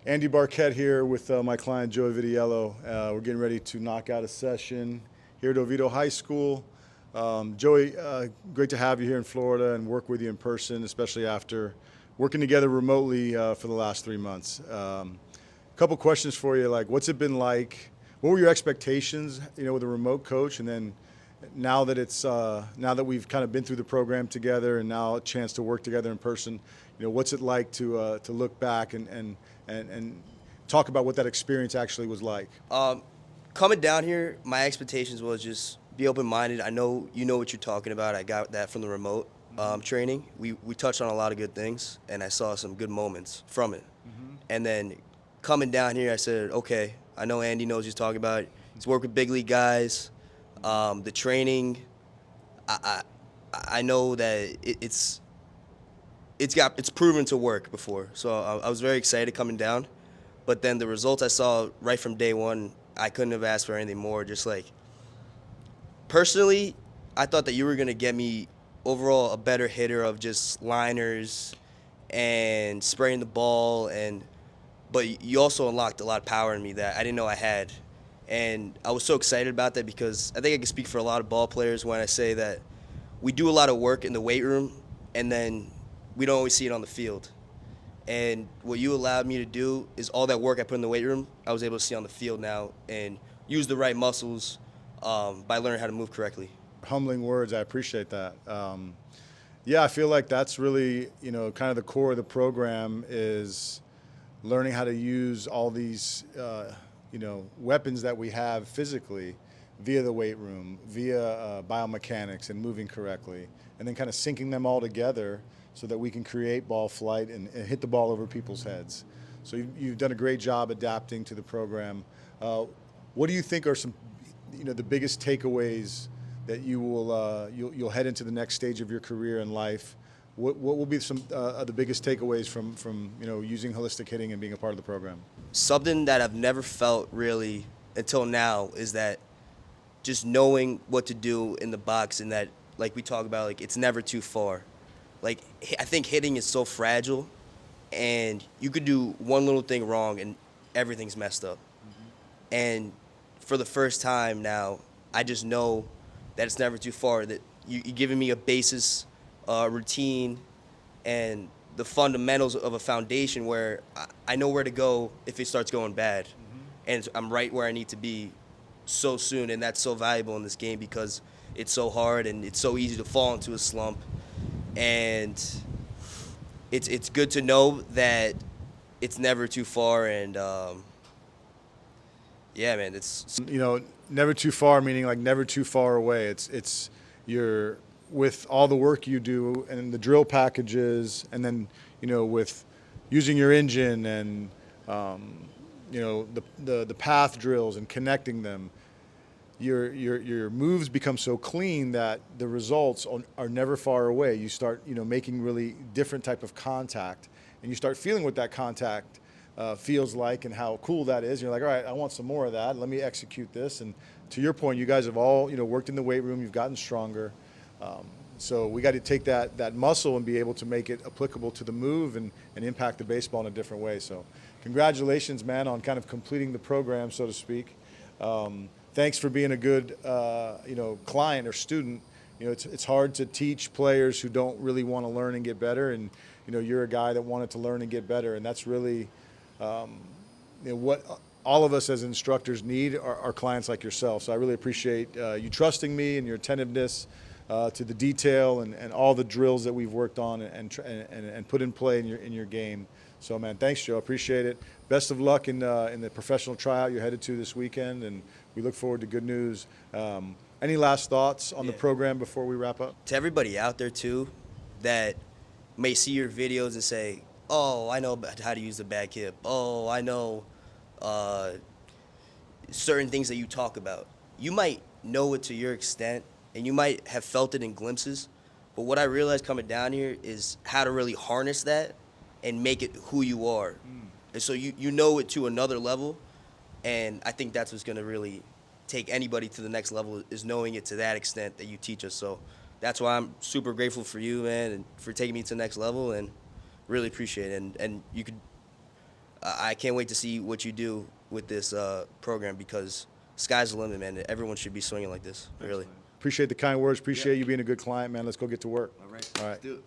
Andy Barquette here with my client Joey Vitiello. We're getting ready to knock out a session here at Oviedo High School. Joey, great to have you here in Florida and work with you in person, especially after working together remotely for the last 3 months. Couple questions for you, like what's it been like? What were your expectations, with a remote coach, and then now that we've kind of been through the program together and now a chance to work together in person, what's it like to look back and talk about what that experience actually was like? Um, Coming down here, my expectations was just be open minded. I know you know what you're talking about. I got that from the remote training. We touched on a lot of good things, and I saw some good moments from it. And then coming down here, I said, okay, I know Andy knows what he's talking about. He's worked with big league guys. The training, I I know that it's proven to work before. So I was very excited coming down. But then the results I saw right from day one, I couldn't have asked for anything more. Just like personally, I thought that you were gonna get me overall a better hitter of just liners and spraying the ball, and but you also unlocked a lot of power in me that I didn't know I had. And I was so excited about that because I think I can speak for a lot of ball players when I say that we do a lot of work in the weight room and then we don't always see it on the field. And what you allowed me to do is all that work I put in the weight room, I was able to see on the field now and use the right muscles by learning how to move correctly. Humbling words. I appreciate that. Yeah, I feel like that's really, kind of the core of the program is learning how to use all these, weapons that we have physically via the weight room, via biomechanics and moving correctly, and then kind of syncing them all together so that we can create ball flight and hit the ball over people's heads. So you've done a great job adapting to the program. What do you think are some, the biggest takeaways that you'll head into the next stage of your career and life? What will be some of the biggest takeaways from using holistic hitting and being a part of the program? Something that I've never felt really until now is that just knowing what to do in the box and that, like we talk about, like it's never too far. Like I think hitting is so fragile, and you could do one little thing wrong and everything's messed up. And for the first time now, I just know that it's never too far. That you're giving me a basis, routine, and the fundamentals of a foundation where I know where to go if it starts going bad, and I'm right where I need to be so soon. And that's so valuable in this game because it's so hard and it's so easy to fall into a slump. And it's good to know that it's never too far. And yeah, man, it's Never too far, meaning like never too far away. It's you're with all the work you do and the drill packages, and then with using your engine and the path drills and connecting them. Your moves become so clean that the results are never far away. You start making really different type of contact, and you start feeling what that contact feels like and how cool that is. You're like, all right, I want some more of that. Let me execute this. And to your point, you guys have all worked in the weight room. You've gotten stronger. So we got to take that muscle and be able to make it applicable to the move and impact the baseball in a different way. So congratulations, man, on kind of completing the program, so to speak. Thanks for being a good client or student. It's hard to teach players who don't really want to learn and get better, and you're a guy that wanted to learn and get better, and that's really what all of us as instructors need are clients like yourself. So I really appreciate you trusting me and your attentiveness to the detail and all the drills that we've worked on and put in play in your game. So, man, thanks, Joe. Appreciate it. Best of luck in the professional tryout you're headed to this weekend, and we look forward to good news. Any last thoughts on the program before we wrap up? to everybody out there too that may see your videos and say, "Oh, I know how to use the back hip. Oh, I know uh, certain things that you talk about." You might know it to your extent, and you might have felt it in glimpses. But what I realized coming down here is how to really harness that and make it who you are. And so you know it to another level, and I think that's what's going to really take anybody to the next level is knowing it to that extent that you teach us. So that's why I'm super grateful for you, man, and for taking me to the next level, and really appreciate it. And you could I can't wait to see what you do with this program, because sky's the limit, man. Everyone should be swinging like this, really. Appreciate the kind words. Appreciate you being a good client, man. Let's go get to work. All right. All right. Let's do it.